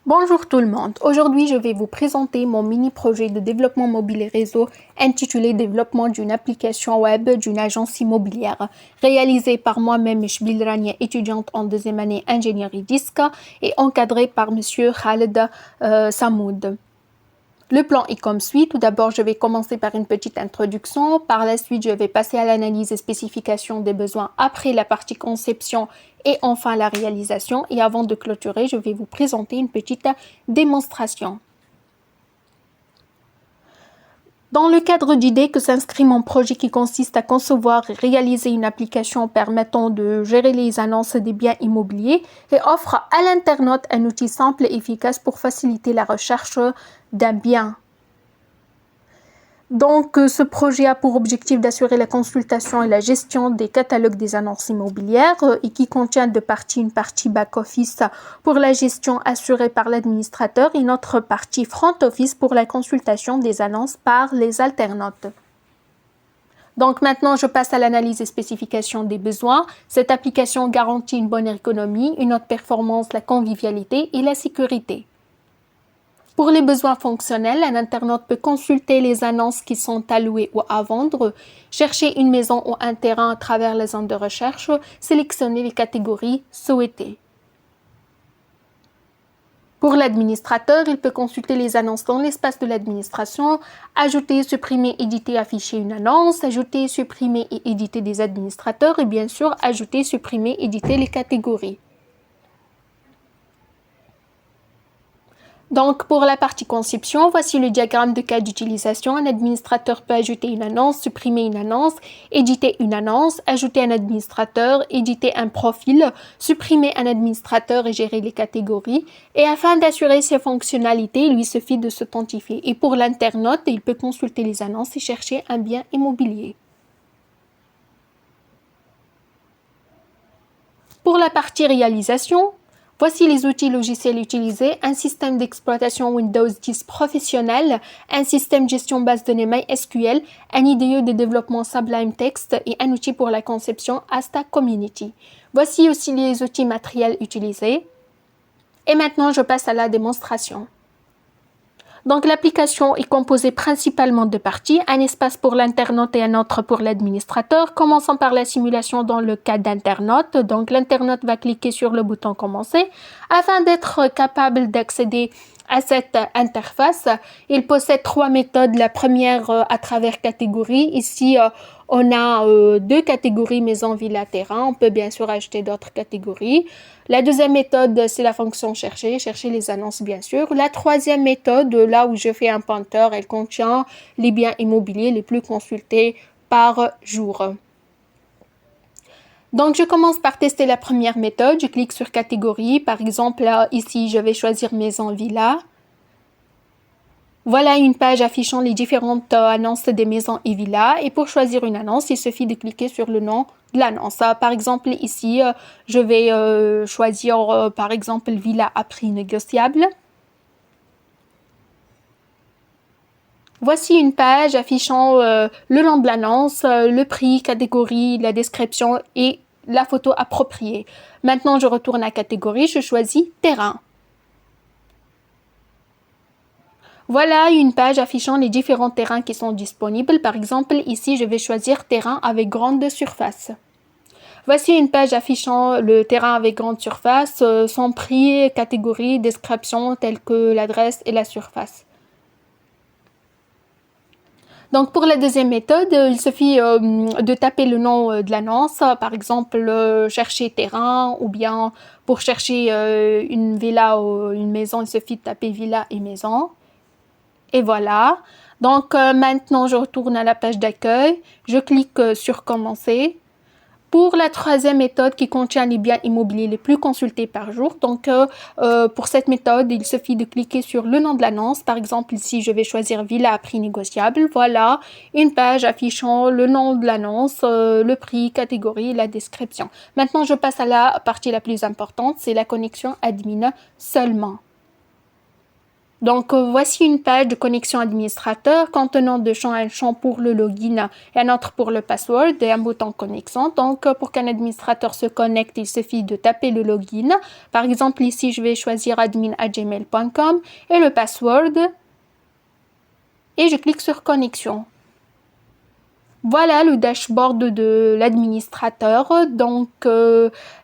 Bonjour tout le monde, aujourd'hui je vais vous présenter mon mini-projet de développement mobile et réseau intitulé Développement d'une application web d'une agence immobilière, réalisé par moi-même Chbil Rania, étudiante en deuxième année ingénierie disque et encadré par monsieur Khaled Samoud. Le plan est comme suit. Tout d'abord, je vais commencer par une petite introduction. Par la suite, je vais passer à l'analyse et spécification des besoins après la partie conception et enfin la réalisation. Et avant de clôturer, je vais vous présenter une petite démonstration. Dans le cadre d'idées que s'inscrit mon projet qui consiste à concevoir et réaliser une application permettant de gérer les annonces des biens immobiliers et offre à l'internaute un outil simple et efficace pour faciliter la recherche d'un bien. Donc, ce projet a pour objectif d'assurer la consultation et la gestion des catalogues des annonces immobilières et qui contient une partie back-office pour la gestion assurée par l'administrateur et une autre partie front-office pour la consultation des annonces par les internautes. Donc maintenant, je passe à l'analyse et spécification des besoins. Cette application garantit une bonne ergonomie, une haute performance, la convivialité et la sécurité. Pour les besoins fonctionnels, un internaute peut consulter les annonces qui sont à louer ou à vendre, chercher une maison ou un terrain à travers les zones de recherche, sélectionner les catégories souhaitées. Pour l'administrateur, il peut consulter les annonces dans l'espace de l'administration, ajouter, supprimer, éditer, afficher une annonce, ajouter, supprimer et éditer des administrateurs et bien sûr ajouter, supprimer, éditer les catégories. Donc, pour la partie conception, voici le diagramme de cas d'utilisation. Un administrateur peut ajouter une annonce, supprimer une annonce, éditer une annonce, ajouter un administrateur, éditer un profil, supprimer un administrateur et gérer les catégories. Et afin d'assurer ces fonctionnalités, il lui suffit de s'authentifier. Et pour l'internaute, il peut consulter les annonces et chercher un bien immobilier. Pour la partie réalisation, voici les outils logiciels utilisés, un système d'exploitation Windows 10 professionnel, un système de gestion base de données MySQL, un IDE de développement Sublime Text et un outil pour la conception Asta Community. Voici aussi les outils matériels utilisés. Et maintenant, je passe à la démonstration. Donc, l'application est composée principalement de parties, un espace pour l'internaute et un autre pour l'administrateur. Commençons par la simulation dans le cas d'internaute. Donc, l'internaute va cliquer sur le bouton Commencer. Afin d'être capable d'accéder à cette interface, il possède trois méthodes. La première à travers catégorie. Ici, on a deux catégories, maison, villa, terrain. On peut bien sûr ajouter d'autres catégories. La deuxième méthode, c'est la fonction chercher les annonces bien sûr. La troisième méthode, là où je fais un pointeur, elle contient les biens immobiliers les plus consultés par jour. Donc, je commence par tester la première méthode. Je clique sur catégorie. Par exemple, là, ici, je vais choisir maison, villa. Voilà une page affichant les différentes annonces des maisons et villas. Et pour choisir une annonce, il suffit de cliquer sur le nom de l'annonce. Par exemple, ici, je vais choisir, par exemple, villa à prix négociable. Voici une page affichant le nom de l'annonce, le prix, catégorie, la description et la photo appropriée. Maintenant, je retourne à catégorie, je choisis terrain. Voilà une page affichant les différents terrains qui sont disponibles. Par exemple, ici, je vais choisir terrain avec grande surface. Voici une page affichant le terrain avec grande surface, son prix, catégorie, description telle que l'adresse et la surface. Donc, pour la deuxième méthode, il suffit de taper le nom de l'annonce, par exemple, chercher terrain ou bien pour chercher une villa ou une maison, il suffit de taper villa et maison. Et voilà. Donc, maintenant, je retourne à la page d'accueil. Je clique sur Commencer. Pour la troisième méthode qui contient les biens immobiliers les plus consultés par jour, donc pour cette méthode, il suffit de cliquer sur le nom de l'annonce. Par exemple, ici, je vais choisir villa à prix négociable. Voilà une page affichant le nom de l'annonce, le prix, catégorie, la description. Maintenant, je passe à la partie la plus importante, c'est la connexion admin seulement. Donc, voici une page de connexion administrateur contenant deux champs, un champ pour le login et un autre pour le password et un bouton connexion. Donc, pour qu'un administrateur se connecte, il suffit de taper le login. Par exemple, ici, je vais choisir admin@gmail.com et le password et je clique sur connexion. Voilà le dashboard de l'administrateur. Donc,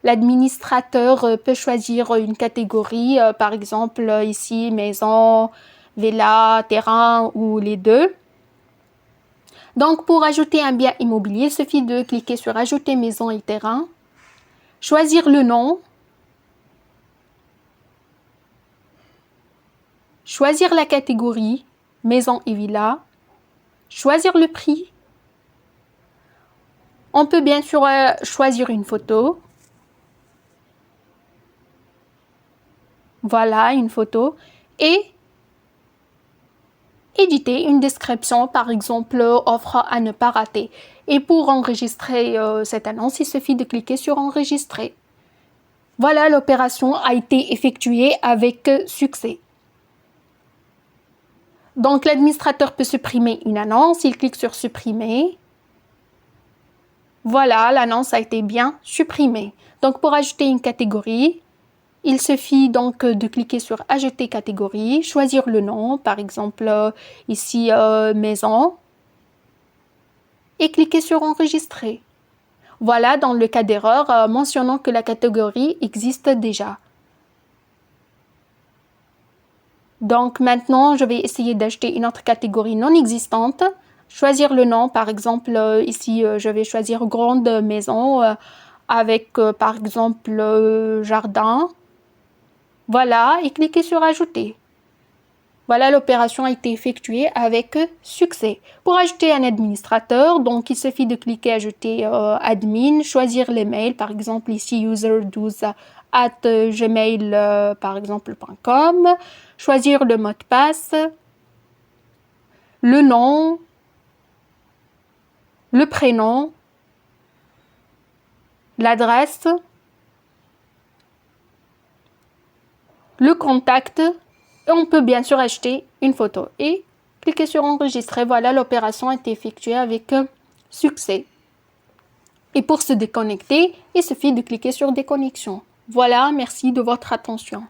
l'administrateur peut choisir une catégorie, par exemple ici maison, villa, terrain ou les deux. Donc, pour ajouter un bien immobilier, il suffit de cliquer sur ajouter maison et terrain, choisir le nom, choisir la catégorie maison et villa, choisir le prix. On peut bien sûr choisir une photo. Voilà, une photo. Et éditer une description, par exemple, offre à ne pas rater. Et pour enregistrer cette annonce, il suffit de cliquer sur enregistrer. Voilà, l'opération a été effectuée avec succès. Donc, l'administrateur peut supprimer une annonce. Il clique sur supprimer. Voilà, l'annonce a été bien supprimée. Donc, pour ajouter une catégorie, il suffit donc de cliquer sur ajouter catégorie, choisir le nom, par exemple ici maison, et cliquer sur enregistrer. Voilà, dans le cas d'erreur, mentionnant que la catégorie existe déjà. Donc maintenant, je vais essayer d'acheter une autre catégorie non existante. Choisir le nom, par exemple, ici, je vais choisir grande maison avec, par exemple, jardin. Voilà, et cliquer sur ajouter. Voilà, l'opération a été effectuée avec succès. Pour ajouter un administrateur, donc il suffit de cliquer ajouter admin, choisir les mails, par exemple ici user12@gmail par exemple.com, choisir le mot de passe, le nom, le prénom, l'adresse, le contact, et on peut bien sûr acheter une photo et cliquer sur enregistrer. Voilà, l'opération a été effectuée avec succès. Et pour se déconnecter, il suffit de cliquer sur déconnexion. Voilà, merci de votre attention.